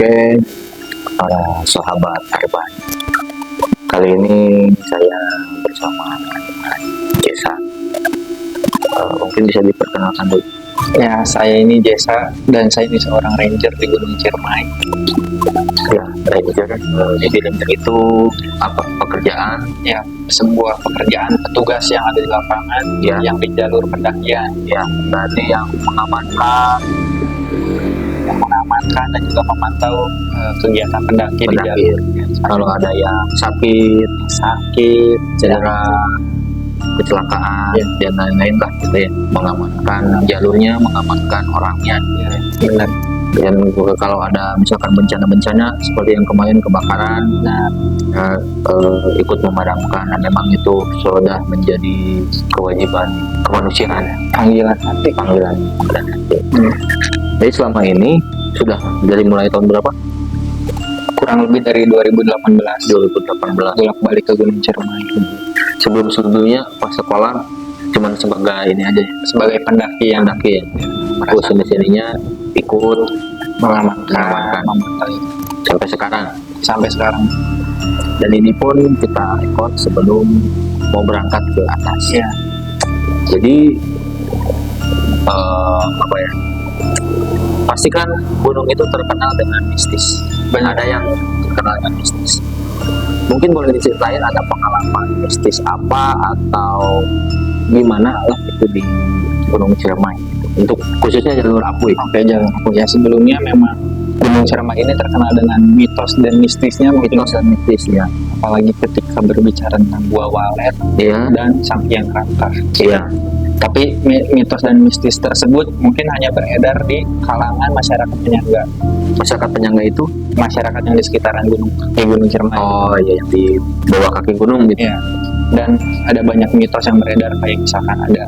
Oke, para sahabat Arban. Kali ini saya bersama Jesa. Mungkin bisa diperkenalkan dulu. Ya, saya ini Jesa dan saya ini seorang ranger di Gunung Ciremai. Ya, Ranger. Jadi Ranger itu apa pekerjaan? Ya, sebuah pekerjaan petugas yang ada di lapangan, Ya. yang di jalur pendakian, Ya, berarti yang mengamankan dan juga memantau kegiatan pendaki di pendaki. jalur. Kalau ada yang sakit, Sakit, cedera, kecelakaan, Ya. dan lain-lain lah gitu ya. Mengamankan jalurnya, mengamankan orangnya. ya, benar. Dan juga kalau ada misalkan bencana-bencana seperti yang kemarin kebakaran, ikut memadamkan, dan memang itu sudah menjadi kewajiban kemanusiaan, Panggilan hati. panggilan dan hati. Hmm. Jadi selama ini sudah dari mulai tahun berapa? Kurang lebih dari 2018 2018. bolak-balik ke Gunung Ciremai Sebelum-sebelumnya pas sekolah cuman sebagai ini aja, sebagai pendaki yang pendaki ya. Terus sini-sininya ikut mengamankan sampai sekarang. sampai sekarang. Dan ini pun kita rekod sebelum mau berangkat ke atas. Ya, Jadi apa ya? Pasti kan gunung itu terkenal dengan mistis. Ada yang terkenal dengan mistis. Mungkin boleh diceritain ada pengalaman mistis apa atau gimana lah itu di Gunung Ciremai untuk khususnya jalur Apui. oke, jangan aku ya. Sebelumnya memang Gunung Ciremai ini terkenal dengan mitos dan mistisnya, Mitos dan mistis ya. apalagi ketika berbicara tentang Gua Walet Iya, dan Sang Hyang Rangka. iya, Tapi mitos dan mistis tersebut mungkin hanya beredar di kalangan masyarakat penyangga, masyarakat penyangga itu. masyarakat yang di sekitaran Gunung Ciremai. Oh iya, yang di bawah kaki gunung gitu. Ya. Dan ada banyak mitos yang beredar, kayak misalkan ada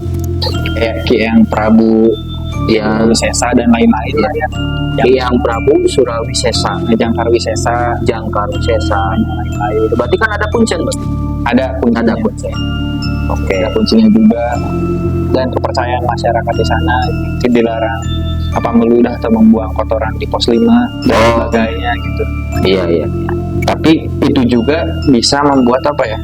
Ki Eyang Prabu, Iya, Sesa dan lain-lain lah ya. Hyang Prabu Surawisesa, Jangkar Wisesa Jangkar Wisesa. dan lain-lain. Berarti kan ada kuncen, berarti. Ada kuncinya. Ada kuncen. Oke. Ada kuncinya juga. Dan kepercayaan masyarakat di sana dilarang apa meludah atau membuang kotoran di pos 5 dan Oh. sebagainya gitu. Iya, iya. Tapi itu juga bisa membuat apa ya?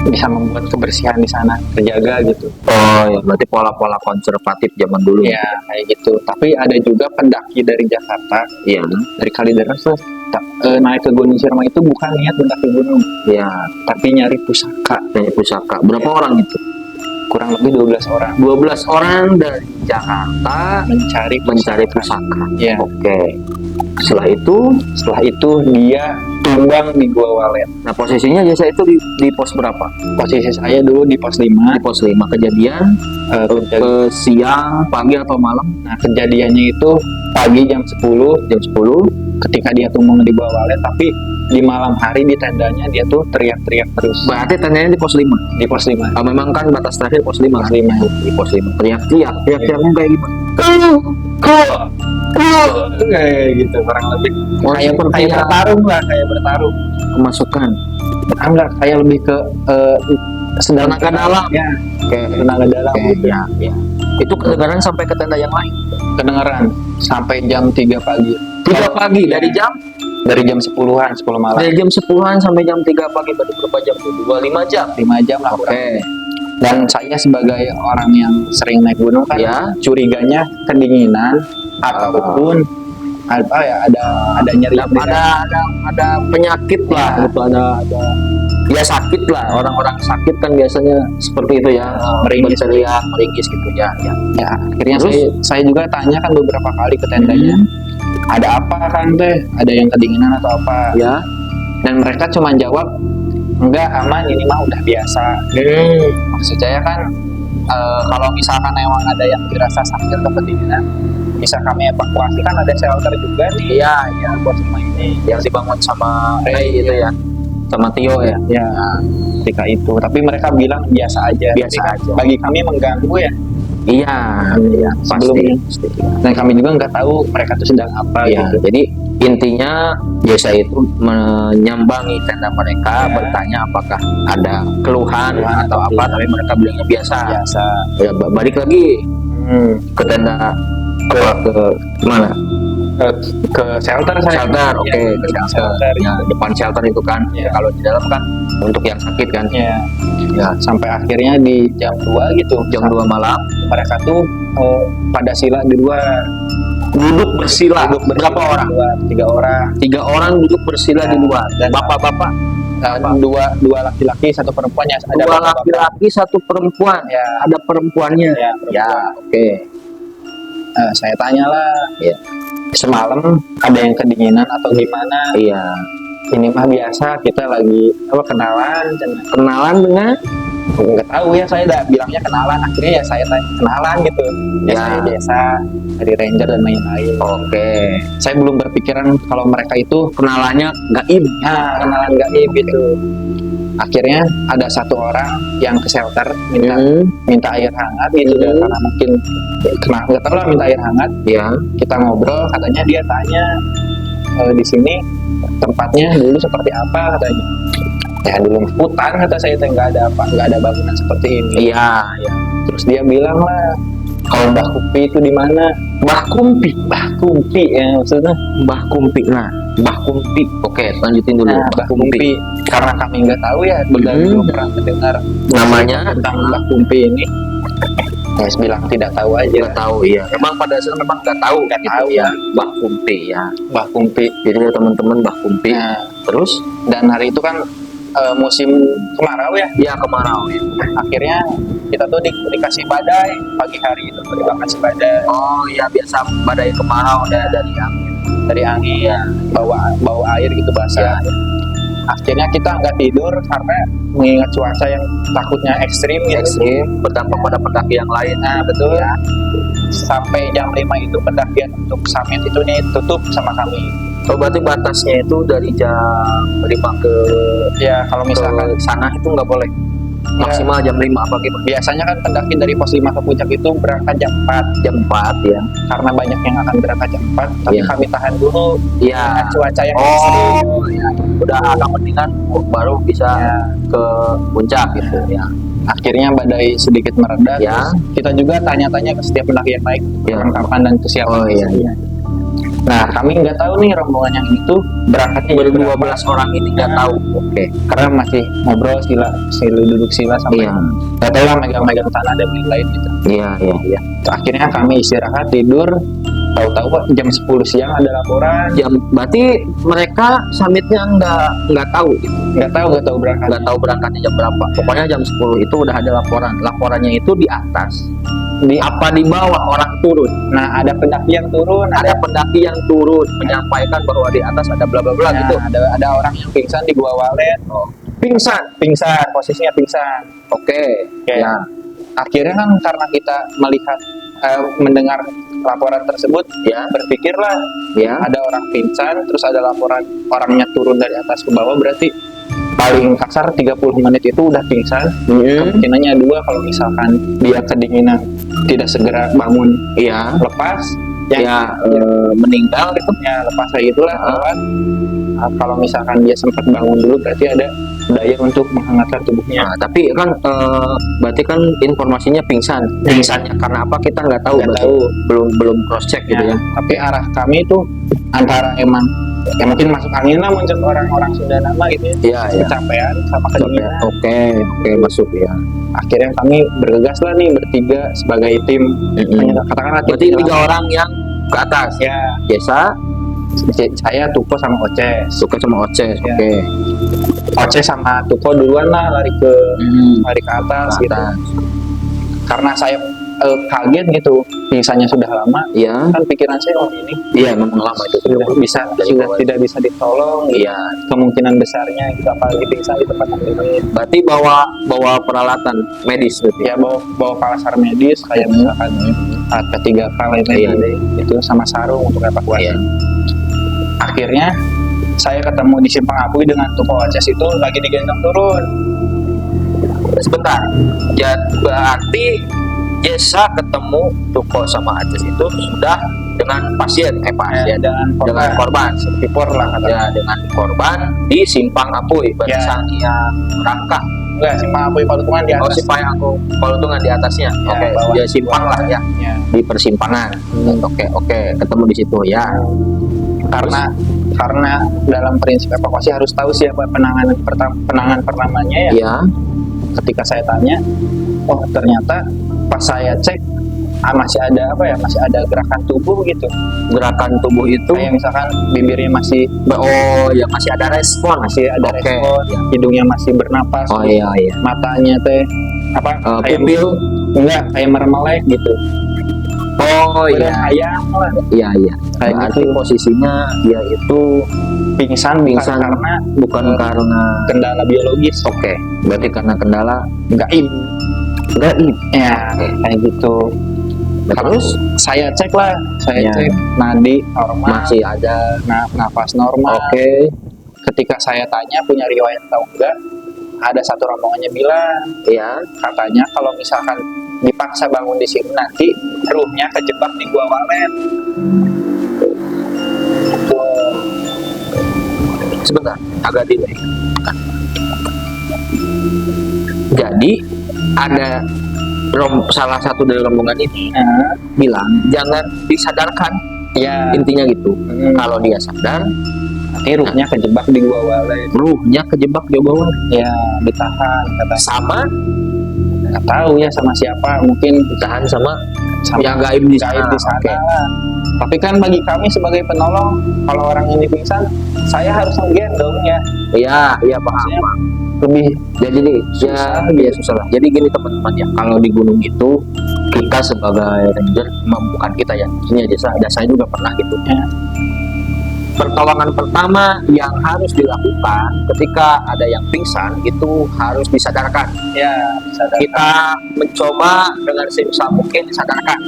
Bisa membuat kebersihan di sana terjaga gitu. Oh ya, berarti pola-pola konservatif zaman dulu. Ya, kayak gitu. Tapi ada juga pendaki dari Jakarta, Iya. dari Kalideres tuh naik ke Gunung Ciremai itu bukan niat mendaki gunung, Iya, tapi nyari pusaka. dari pusaka. Berapa orang itu? Kurang lebih 12 orang 12 orang dari Jakarta mencari pusaka. Ya. Oke. Setelah itu Dia tumbang di Gua Walet. nah posisinya Jasa itu di pos berapa? Posisi saya dulu di pos 5. Di pos 5. Kejadian siang, pagi atau malam? Nah, kejadiannya itu pagi jam 10 Jam 10. ketika dia tumbang di Gua Walet, tapi di malam hari di tendanya dia tuh teriak-teriak terus Berarti tandanya di pos 5. di pos 5. Memang kan batas terakhir pos 5. Pos 5. Di pos 5. Teriak-teriaknya kayak gimana? Kayak gitu kurang lebih. Kayak seperti bertarung lah, kayak bertarung. Kemasukan. Enggak, kayak lebih ke sedang Tenaga dalam. Ya, Kayak tenaga dalam gitu. ya, ya. Itu kedengaran sampai ke tenda yang lain. Kedengeran sampai jam 3 pagi. 3 pagi dari jam Dari jam 10-an, 10 malam. dari jam 10-an sampai jam 3 pagi, berarti berapa jam tuh? 25 jam. 5 jam lah kurang. Oke. Dan saya sebagai orang yang sering naik gunung kan Ya. curiganya kedinginan ataupun apa ya, ada nyeri Ada penyakit lah, Ya. gitu, ada ya sakit lah. Orang-orang sakit kan biasanya seperti itu ya, Meringis. berteriak, meringis gitu ya. Ya. ya. Akhirnya Terus? saya juga tanya kan beberapa kali ke tendanya, ada apa kan teh, ada yang kedinginan atau apa, Ya. dan mereka cuma jawab enggak, aman, ini mah udah biasa. Maksud saya kan kalau misalkan emang ada yang dirasa sakit atau kedinginan bisa kami evakuasi, kan ada shelter juga nih. Iya, Ya, buat semua ini yang dibangun sama Ray gitu ya. Sama Tio ya. ya ketika itu. Tapi mereka bilang biasa aja. Biasa Tapi kan aja. bagi kami mengganggu ya. Iya, iya, Sebelumnya. pasti. Dan kami juga nggak tahu mereka tuh sedang apa Ya, gitu. jadi intinya Jasa itu menyambangi tenda mereka, Ya. bertanya apakah ada keluhan Keluhan atau atau apa, tidak. tapi mereka bilangnya biasa. Biasa. Ya, balik lagi ke tenda ke mana? ke shelter saya. Shelter, oke, Ya, ke shelter. shelter. Ya, depan shelter itu kan. Ya. Kalau di dalam kan untuk yang sakit kan. Ya, Ya, sampai akhirnya di jam 2 gitu. jam 2 malam Mereka tuh pada sila di luar. duduk bersila. Duduk bersila Berapa orang? di luar, 3 orang. 3 orang duduk bersila Ya, di luar. dan- Bapak-bapak, Dua laki-laki, 1 perempuan ya. Ada 2 bapak-bapak. laki-laki, 1 perempuan. Ya. Ada perempuannya. Ya, Ya, oke. Saya tanya lah, Ya. semalam ada yang kedinginan atau gimana? Iya. Ini mah biasa, kita lagi kenalan. Kenalan dengan Nggak tahu ya, saya udah bilangnya kenalan. Akhirnya ya saya tanya kenalan gitu. Ya, Ya. saya biasa dari ranger dan lain-lain. oke. Saya belum berpikiran kalau mereka itu Kenalannya gaib. kenalan gaib gitu. Akhirnya ada 1 orang yang ke shelter minta air hangat gitu, dan karena mungkin nggak tahu lah, minta air hangat. Ya. Kita ngobrol, katanya dia tanya di sini tempatnya dulu seperti apa, katanya. Ya dulu hutan, kata saya, nggak ada apa, nggak ada bangunan seperti ini. Iya, ya. Terus dia bilang lah, kalau Mbah Kumpi itu di mana? Mbah Kumpi. Mbah Kumpi ya maksudnya. Mbah Kumpi. Nah, Mbah Kumpi. Oke, lanjutin dulu. Nah, Mbah Kumpi. Karena kami nggak tahu ya, belum pernah mendengar Namanya tentang Mbah Kumpi ini. Saya bilang tidak tahu aja. nggak tahu ya. Emang pada dasarnya memang nggak tahu Nggak gitu tahu, ya. ya. Mbah Kumpi ya. Mbah Kumpi. Jadi ya teman-teman Mbah Kumpi. Nah, Terus dan hari itu kan musim kemarau ya. ya kemarau. Ya. Akhirnya kita tuh dikasih badai pagi hari itu, dikasih badai Oh iya, biasa badai kemarau dari angin. dari angin, Iya. bawa air gitu basah. Ya. Akhirnya kita nggak tidur karena mengingat cuaca yang takutnya ekstrim gitu. Ekstrim berdampak pada pendaki yang lain. Nah betul. Sampai jam 5 itu pendakian untuk summit itu nih tutup sama kami. Oh, berarti batasnya itu dari jam 5 ke Ya kalau misalkan sana itu nggak boleh. Maksimal jam 5 apa gimana? biasanya kan pendaki dari pos 5 ke puncak itu berangkat jam 4 Jam 4 ya. karena banyak yang akan berangkat jam 4, tapi Iya. kami tahan dulu Iya. dengan cuaca yang ekstrim. Oh, ya. Udah agak mendingan baru bisa Ya. ke puncak gitu ya. Akhirnya badai sedikit mereda. Ya. Terus kita juga tanya-tanya ke setiap pendaki yang naik Ya. perlengkapan dan kesiapan. Oh, iya, iya. Nah kami nggak tahu nih rombongan yang itu berangkatnya jam berapa. Ber-12 orang ini nggak tahu. Oke. Karena masih ngobrol sila duduk sila sampai Iya. nggak tahu lah megang-megang tanah dan lain-lain gitu. Iya, iya, iya. Akhirnya kami istirahat tidur. Tahu-tahu kok jam 10 siang ada laporan. Berarti mereka summitnya nggak tahu gitu. Nggak tahu berangkat. Nggak tahu berangkatnya jam berapa. Pokoknya jam 10 itu udah ada laporan. Laporannya itu di atas. Di Apa di bawah orang turun? Nah ada pendaki yang turun, Ada pendaki yang turun menyampaikan bahwa di atas ada bla bla bla nah, gitu. ada orang yang pingsan di gua walet. Pingsan, posisinya pingsan. Oke. Oke. Ya. Akhirnya kan karena kita melihat mendengar laporan tersebut, Ya. berpikirlah Ya. ada orang pingsan, terus ada laporan orangnya turun dari atas ke bawah, berarti paling kasar 30 menit itu udah pingsan. Kemungkinannya 2 kalau misalkan dia kedinginan tidak segera bangun Iya. lepas, Ya, meninggal gitu. ya lepas kayak gitulah lewat. Kalau misalkan dia sempat bangun dulu, berarti ada daya untuk menghangatkan tubuhnya. Nah, tapi kan berarti kan informasinya pingsan. Pingsannya karena apa kita nggak tahu. Nggak berarti. tahu. Belum cross check gitu ya. Tapi arah kami itu antara emang ya mungkin masuk angin lah muncul orang-orang Sunda nama gitu ya, Iya, iya. kecapean sama kedinginan. Oke, masuk ya. Akhirnya kami bergegas lah nih bertiga sebagai tim. Katakanlah tim Berarti 3 penyelam. orang yang ke atas. Ya, Biasa saya Tuko sama Oces. suka sama Oces. Ya. Oke. Oces sama Tuko duluan lah lari ke atas gitu. Atas. Karena saya kaget gitu, pingsannya sudah lama. Iya. Kan pikiran saya ini Iya, memang lama itu. sudah tidak bisa ditolong. Iya. Kemungkinan besarnya itu apalagi pingsan di tempat yang ini. Berarti bawa peralatan medis gitu. Ya bawa palasar medis kayak misalkan P3K lain-lain itu sama sarung untuk evakuasi. Iya. Akhirnya saya ketemu di Simpang Apuy dengan Tuko Oces itu lagi digendong turun. Sebentar. Ya, berarti Jesa ketemu Tuko sama Aces itu sudah dengan pasien, dengan korban. Vipor lah katanya. Ya, dengan korban di Simpang Apuy. Berarti Ya. sang yang rangka Enggak, simpang Apuy Palutungan di Oh, atas. simpang aku Palutungan di atasnya. Ya, Oke, bawah. dia simpang lah ya Ya. di persimpangan. Oke, ketemu di situ ya. Karena dalam prinsip evakuasi harus tahu siapa penangan pertamanya ya. Iya. Ketika saya tanya, oh ternyata pas saya cek masih ada gerakan tubuh gitu. Gerakan tubuh itu Kayak misalkan bibirnya masih masih ada respon. ada Oke. respon, hidungnya masih bernapas, Oh iya. matanya teh kayak Pupil. enggak kayak mermelek gitu. Oh Badan ayam lah. Iya. Kayak Berarti gitu. posisinya dia itu Pingsan pingsan bukan karena kendala biologis. Oke, berarti karena kendala Gaib. gaib. Ya, kayak gitu. Terus Saya cek Ya. cek nadi normal, masih ada. nafas normal. Oke. Ketika saya tanya punya riwayat atau enggak, ada satu rombongannya bilang, Iya. katanya kalau misalkan dipaksa bangun di sini nanti ruhnya kejebak di gua walet. Sebentar, agak delay. Jadi ada salah satu dari rombongan ini Nah, bilang jangan disadarkan, ya, intinya gitu. hmm, Kalau dia sadar, nanti ruhnya kejebak di gua walet. ruhnya kejebak di bawah. Ya, ditahan katanya. Sama Nggak tahu ya sama siapa, mungkin ditahan sama sama yang gaib di sana. gaib di sana Oke. lah. Tapi kan bagi kami sebagai penolong, kalau orang ini pingsan, saya harus menggendong ya. Iya paham. Lebih Jadi susah lah. Jadi gini teman-teman ya, kalau di gunung itu kita sebagai ranger, bukan kita ya, ini aja saya juga pernah gitu. Ya. Pertolongan pertama yang harus dilakukan ketika ada yang pingsan itu harus disadarkan. ya bisa ada. Kita mencoba dengan sebisa mungkin disadarkan.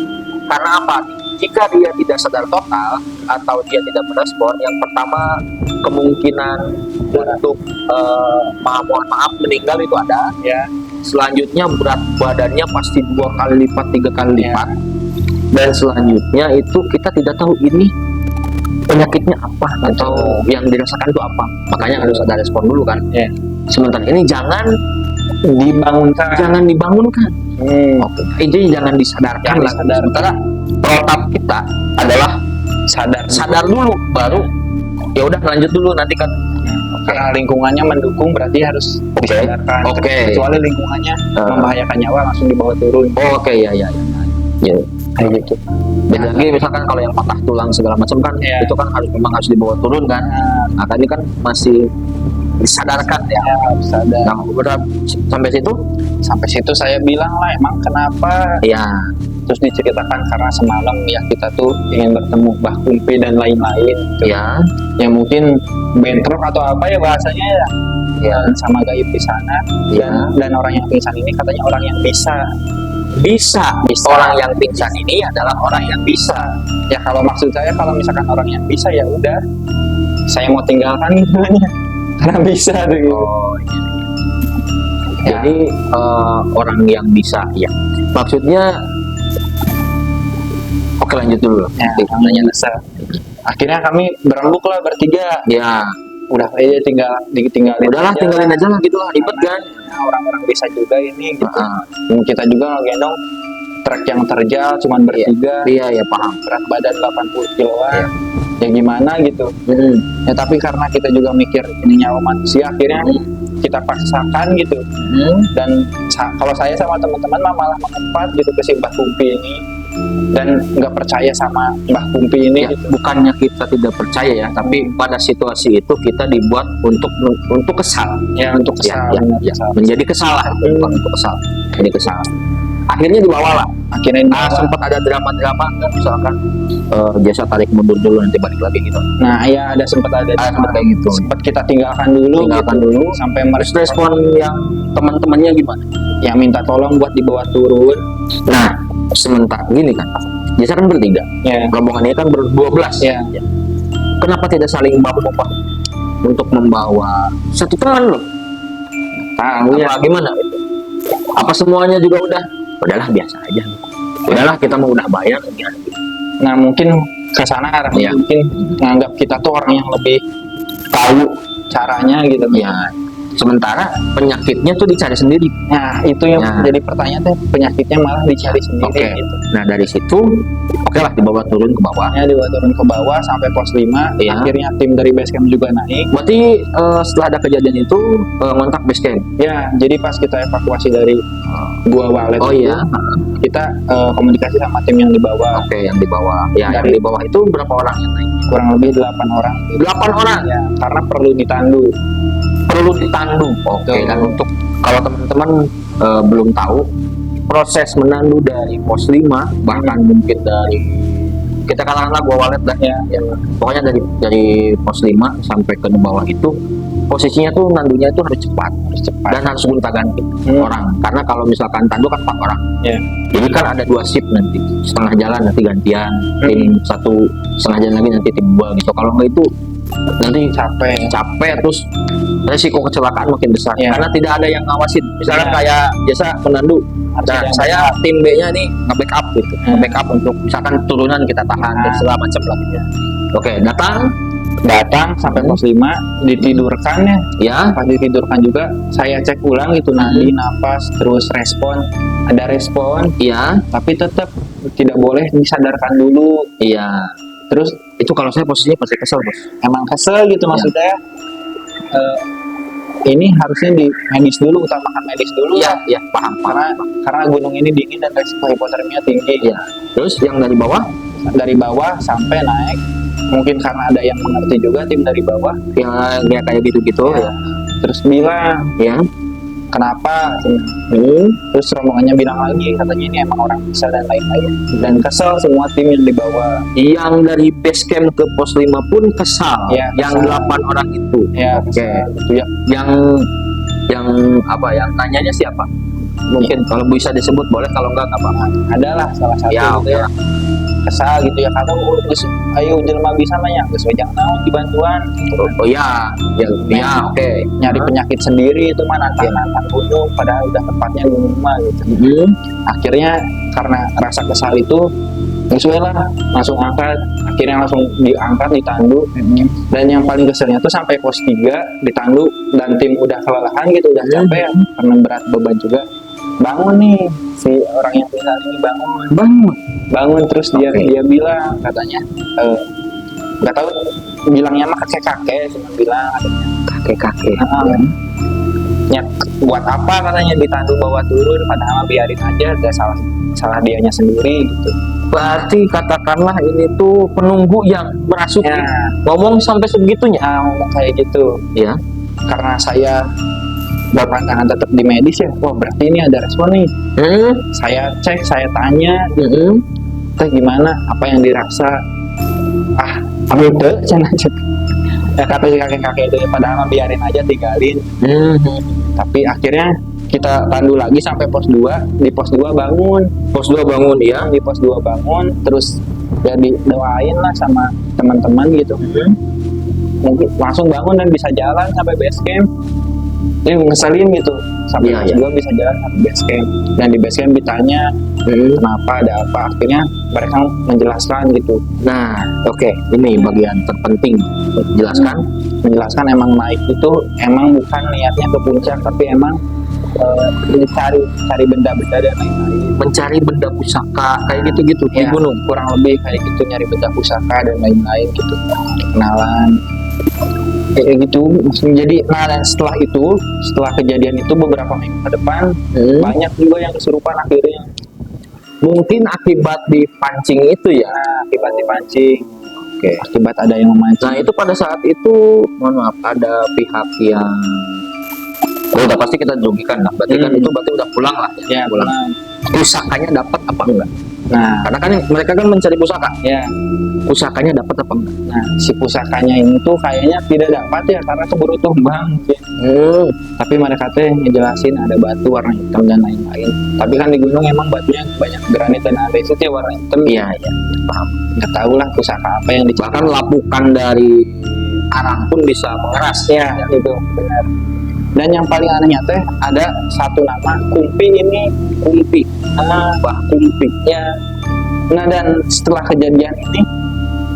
Karena apa? Jika dia tidak sadar total atau dia tidak merespon, yang pertama kemungkinan untuk mohon maaf meninggal itu ada. Ya, Selanjutnya berat badannya pasti 2 kali lipat, 3 kali Ya. lipat. Dan selanjutnya itu kita tidak tahu ini penyakitnya apa atau yang dirasakan itu apa. Makanya harus ada respon dulu kan. ya. Sementara ini jangan Dibangunkan. dibangunkan. Oke. Intinya jangan disadarkan Jangan lah. disadarkan. Sementara protap kita adalah sadar dulu, baru ya udah lanjut dulu nanti kan. Karena lingkungannya mendukung berarti harus Oke. disadarkan. Oke. Kecuali lingkungannya Eh. membahayakan nyawa langsung dibawa turun. Oke ya. Kayak gitu. Dan lagi misalkan kalau yang patah tulang segala macam kan Iya. itu kan memang harus dibawa turun kan. Nah, kan ini kan masih disadarkan ya. Ya, harus sadar. Nah, udah sampai situ Sampai situ saya bilang lah, emang kenapa? ya. Terus diceritakan karena semalam ya kita tuh ingin bertemu Mbah Kumpi dan lain-lain gitu. Ya. Yang mungkin bentrok atau apa ya bahasanya ya. Ya. Sama gaib di sana. Ya. Dan orang yang pingsan ini katanya orang yang bisa. Bisa. Orang yang pingsan ini adalah orang yang bisa. Ya kalau maksud saya kalau misalkan orang yang bisa ya udah saya mau tinggalkan gitu aja. Karena bisa tuh gitu. Oh, iya. Ya. Jadi orang yang bisa ya. Maksudnya oke lanjut dulu. Ya, namanya nesa. Akhirnya kami berembuk lah bertiga. Ya. Udah aja ditinggalin. Udahlah tinggalin aja lah gitu lah, ribet kan. Nah, orang-orang bisa juga ini gitu. Ah, Dan kita juga ngegendong truk yang terjal cuman bertiga. iya ya paham. Berat badan 80 kiloan. Ya gimana gitu. Hmm. Ya tapi karena kita juga mikir ini nyawa manusia akhirnya kita paksakan gitu. Dan kalau saya sama teman-teman malah mengempat gitu ke si Mbah Kumpi ini dan nggak percaya sama Mbah Kumpi ini Ya, gitu. bukannya kita tidak percaya ya, tapi pada situasi itu kita dibuat untuk kesal. Ya untuk kesal, benar, kesal. Menjadi kesal lah, bukan untuk kesal. Jadi kesal. Akhirnya dibawa lah. Akhirnya Sempat ada drama-drama kan, misalkan jasa tarik mundur dulu nanti balik lagi gitu. nah ya ada sempat Sempat kayak gitu. sempat kita tinggalkan dulu Tinggalkan gitu. dulu. Sampai Terus respon yang teman-temannya gimana? yang minta tolong buat dibawa turun. Nah, sementara gini kan, jasa kan bertiga, Ya, rombongannya kan ber-12. ya. Kenapa tidak saling bahu-bahu untuk membawa satu teman loh? Tahu ya. Apa gimana? Apa semuanya juga udahlah biasa aja. Udahlah kita mau udah bayar gimana gitu. Nah mungkin ke sana arahnya Ya. mungkin nganggap kita tuh orang yang lebih tahu caranya gitu. Ya, Sementara penyakitnya tuh dicari sendiri. Nah, itu yang Nah. jadi pertanyaan tuh, penyakitnya malah dicari sendiri Oke. gitu. Nah dari situ, oke lah dibawa turun ke bawah. Ya, dibawa turun ke bawah sampai pos 5. Iya. Akhirnya tim dari base camp juga naik. Berarti setelah ada kejadian itu ngontak base camp. Ya, jadi pas kita evakuasi dari Gua Walet Oh itu, iya, kita komunikasi sama tim yang di bawah. oke yang di bawah. Ya yang Dari- di bawah itu berapa orang yang naik? Kurang lebih 8 orang. 8 orang. Ya, karena perlu ditandu. Perlu ditandu. Oke. Betul. Dan untuk kalau teman-teman belum tahu proses menandu dari pos 5 bahkan mungkin dari kita katakanlah Gua Walet dah Ya, ya, pokoknya dari pos 5 sampai ke bawah itu posisinya tuh nandunya itu harus cepat dan harus gonta-ganti orang, karena kalau misalkan tandu kan 4 orang Ya. jadi kan ada 2 shift nanti, setengah jalan nanti gantian, tim satu setengah jalan lagi nanti tim 2 gitu. Kalau nggak itu nanti capek terus resiko kecelakaan makin besar Ya. karena tidak ada yang ngawasin. Misalkan Ya. kayak biasa penandu, Harus nah ada yang saya tim B-nya nih nge-backup gitu, Hmm. nge-backup untuk misalkan turunan kita tahan dan segala macam lah gitu. Oke, datang sampai pos 5, ditidurkan ya. ya. Pas ditidurkan juga saya cek ulang gitu, nadi, napas, terus respon. Ada respon, Iya, tapi tetap tidak boleh disadarkan dulu. iya. Terus Itu kalau saya posisinya pasti kesel, Bos. emang kesel gitu Iya. maksudnya. Ini harusnya di medis dulu, utamakan medis dulu. Iya, iya, paham, Karena paham. karena gunung ini dingin dan resiko hipotermia tinggi. Iya. Terus yang dari bawah Dari bawah sampai naik, mungkin karena ada yang mengerti juga tim dari bawah, yang dia kayak gitu-gitu ya. terus bilang Ya. kenapa. Terus rombongannya bilang lagi, katanya ini emang orang bisa dan lain-lain, dan kesel semua tim yang di bawah. Yang dari base camp ke pos 5 pun kesal. Iya, Yang kesal. 8 orang itu. Ya, Oke. kesel gitu ya. Yang apa? Yang nanyanya siapa? Mungkin kalau bisa disebut boleh, kalau enggak apa-apa. Adalah salah satu Ya, gitu oke ya. lah. Kesal gitu ya, karena geus ayo jelema bisa nanya geus we jang naon dibantuan gitu. Oh iya, ya, oke. Nyari penyakit sendiri itu mah nantang gunung, padahal udah tempatnya gunung mah gitu. Mhm. Akhirnya karena rasa kesal itu sesuai lah, langsung angkat. Akhirnya langsung diangkat, ditandu. Dan yang paling keselnya tuh sampai pos 3 ditandu dan tim udah kelelahan gitu, udah capek ya, karena berat beban juga. Bangun nih si orang yang tinggal ini, bangun terus dia Oke. dia bilang katanya nggak tahu bilangnya mah kakek cuma bilang adanya Kakek-kakek. "Nyet, buat apa katanya ditandu bawa turun, padahal biarin aja, udah salah dianya sendiri gitu." Berarti katakanlah ini tuh penunggu yang merasuki. Ya, Ngomong sampai segitunya. ngomong kayak gitu. Ya. Karena saya berpandangan tetap di medis ya, wah berarti ini ada respon nih. Saya cek, saya tanya, teh gimana, apa yang dirasa, itu cina cek. Ya kata si kakek-kakek itu, padahal mah biarin aja, tinggalin. Tapi akhirnya kita tandu lagi sampai pos 2. Di pos 2 bangun, Pos 2 bangun ya. di pos 2 bangun, terus ya didoain lah sama teman-teman gitu. Mungkin langsung bangun dan bisa jalan sampai base camp. Ini ngeselin gitu, sampai Iya, pos iya. 2 bisa jalan sampai base camp. Dan di base camp ditanya kenapa, ada apa, akhirnya mereka menjelaskan gitu. Nah, oke, ini bagian terpenting. Jelaskan. Menjelaskan emang naik itu emang bukan niatnya ke puncak, tapi emang cari benda-benda dan lain-lain. Mencari benda pusaka kayak gitu-gitu di Ya, gunung. kurang lebih kayak gitu, nyari benda pusaka dan lain-lain gitu, kenalan kayak gitu. Jadi dan setelah kejadian itu beberapa minggu ke depan banyak juga yang kesurupan akhirnya. Mungkin akibat dipancing itu ya. Akibat dipancing, Oke. akibat ada yang memancing. Nah itu pada saat itu, mohon maaf, ada pihak yang udah pasti kita rugikan lah. Berarti kan itu berarti udah pulang lah ya. Ya, Pulang. pulang. Pusakanya dapat apa enggak? Nah, Karena kan mereka kan mencari pusaka. ya, Pusakanya dapat apa enggak? nah si pusakanya ini tuh kayaknya tidak dapat ya, karena keburu tumbang mungkin. Tapi mereka teh ngejelasin ada batu warna hitam dan lain-lain. Tapi kan di gunung emang batunya banyak granit dan andesit ya warna hitam. Iya, iya, paham. Nggak tahu lah pusaka apa yang dicari. Bahkan lapukan dari arang pun bisa mengeras. Ya, itu benar. Dan yang paling anehnya teh ada satu nama Kumpi ini, Kumpi. Bah Kumpi. Ya. Nah, dan setelah kejadian ini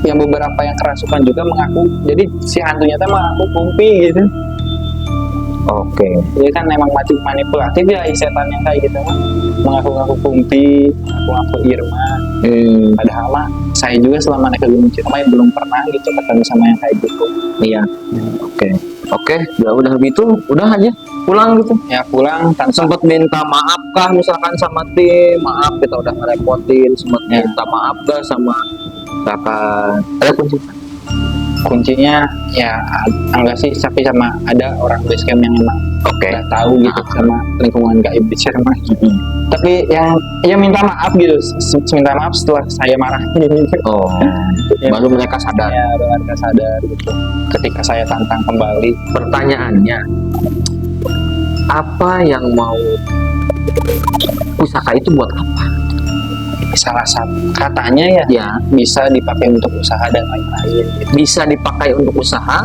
yang beberapa yang kerasukan juga mengaku, jadi si hantunya teh mengaku Kumpi gitu. Oke. Dia kan memang manipulatif ya setan yang kayak gitu mah. Mengaku-ngaku Kumpi, mengaku Irma. Padahal mah saya juga selama naik ke Gunung Ciremai belum pernah gitu ketemu sama yang kayak gitu. Iya. Oke, ya udah gitu, udah aja pulang gitu. Ya pulang tanpa Sempat minta maaf kah misalkan sama tim, maaf kita udah ngerepotin, sempat Ya. minta maaf kah sama kakak. Ada kunci. kuncinya ya enggak sih, tapi sama ada orang basecamp yang emang Oke. udah tahu gitu sama lingkungan gaib di Ciremai. Tapi yang ya minta maaf gitu, minta maaf setelah saya marah gitu. Oh, baru mereka sadar. Ya, udah mereka sadar gitu. Ketika saya tantang kembali, Pertanyaannya, apa yang mau pusaka itu buat apa? salah satu katanya ya Ya, bisa dipakai untuk usaha dan lain-lain gitu. bisa dipakai untuk usaha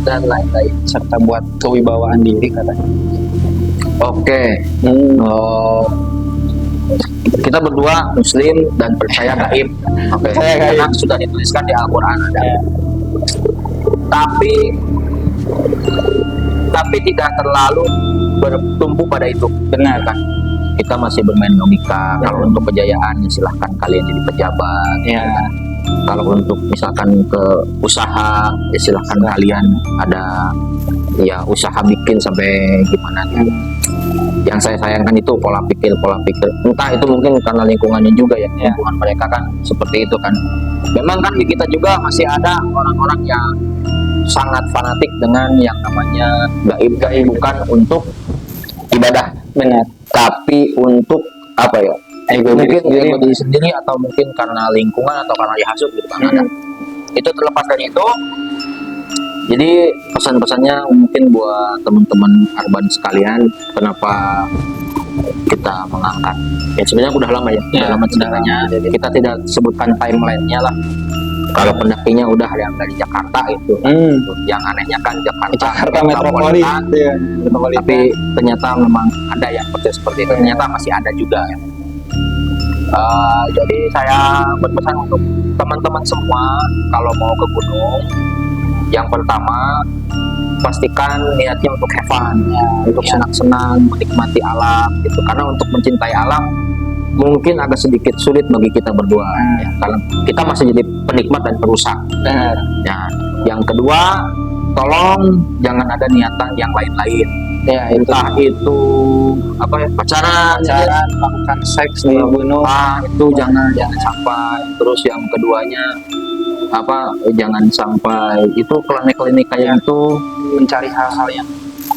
Dan lain-lain serta buat kewibawaan diri katanya. Oke. Oh, kita berdua Muslim dan percaya gaib. Oke. Percaya gaib. Karena sudah dituliskan di Al-Quran ada. Ya. Tapi tidak terlalu bertumpu pada itu. Benar kan? Kita masih bermain logika. Kalau untuk kejayaan, ya silahkan kalian jadi pejabat. Ya. Kalau untuk misalkan ke usaha, ya silahkan kalian ada ya usaha bikin sampai gimana gitu. Yang saya sayangkan itu pola pikir. Entah itu mungkin karena lingkungannya juga ya, lingkungan mereka kan seperti itu kan. Memang kan di kita juga masih ada orang-orang yang sangat fanatik dengan yang namanya gaib bukan untuk ibadah, Benar. tapi untuk apa ya? Ego Mungkin diri ego diri sendiri atau mungkin karena lingkungan atau karena dihasut gitu kan ada. Itu terlepas dari itu. Jadi pesan-pesannya mungkin buat teman-teman Arban sekalian, kenapa kita mengangkat? Ya sebenarnya udah lama ya, udah lama ceritanya. Jadi kita tidak sebutkan timelinenya lah. Kalau pendakinya udah yang dari Jakarta itu, yang anehnya kan Jakarta metropolis. Ya, tapi ternyata memang ada yang seperti itu. Ternyata masih ada juga. Ya. Jadi saya berpesan untuk teman-teman semua kalau mau ke gunung, yang pertama pastikan niatnya untuk have fun, untuk senang-senang, menikmati alam gitu. Karena untuk mencintai alam mungkin agak sedikit sulit bagi kita berdua, ya, karena kita masih jadi penikmat dan perusak. Ya, yang kedua, tolong jangan ada niatan yang lain-lain. Ya, Entah itu apa ya, pacaran, melakukan seks di gunung. itu jangan sampai. Terus yang keduanya jangan sampai itu klinik-klinik kayak itu Mencari hal-hal yang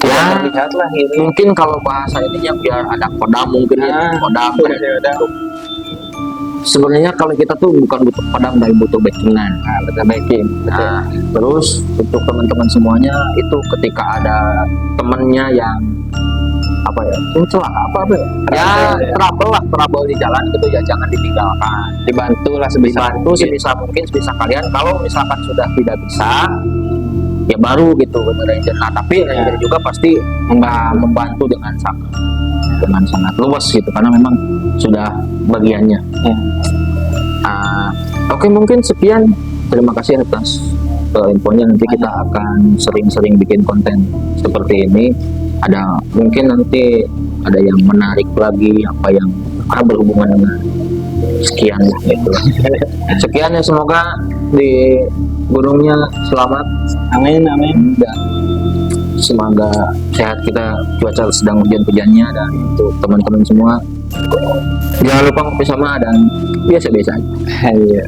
ya terlihat lah gitu. mungkin kalau bahasa ininya biar ada kodam mungkin ya kodam. Sebenarnya kalau kita tuh bukan butuh kodam tapi butuh backingan. Betul backing. Terus untuk teman-teman semuanya itu ketika ada temennya yang celaka trouble di jalan gitu ya, jangan ditinggalkan, Dibantu lah sebisa sebisa mungkin sebisa kalian. Kalau misalkan sudah tidak bisa ya baru gitu ranger. Nah tapi ranger juga pasti membantu dengan sangat luas gitu, karena memang sudah bagiannya. Oke, mungkin sekian, terima kasih atas infonya. Nanti kita akan sering-sering bikin konten seperti ini. Ada mungkin nanti ada yang menarik lagi, apa yang berhubungan dengan sekian lah gitu. Sekian ya, semoga di gunungnya selamat, Amin. dan semoga sehat kita, cuaca sedang hujan-hujannya, dan untuk teman-teman semua jangan lupa ngopi sama dan biasa-biasa aja. Iya.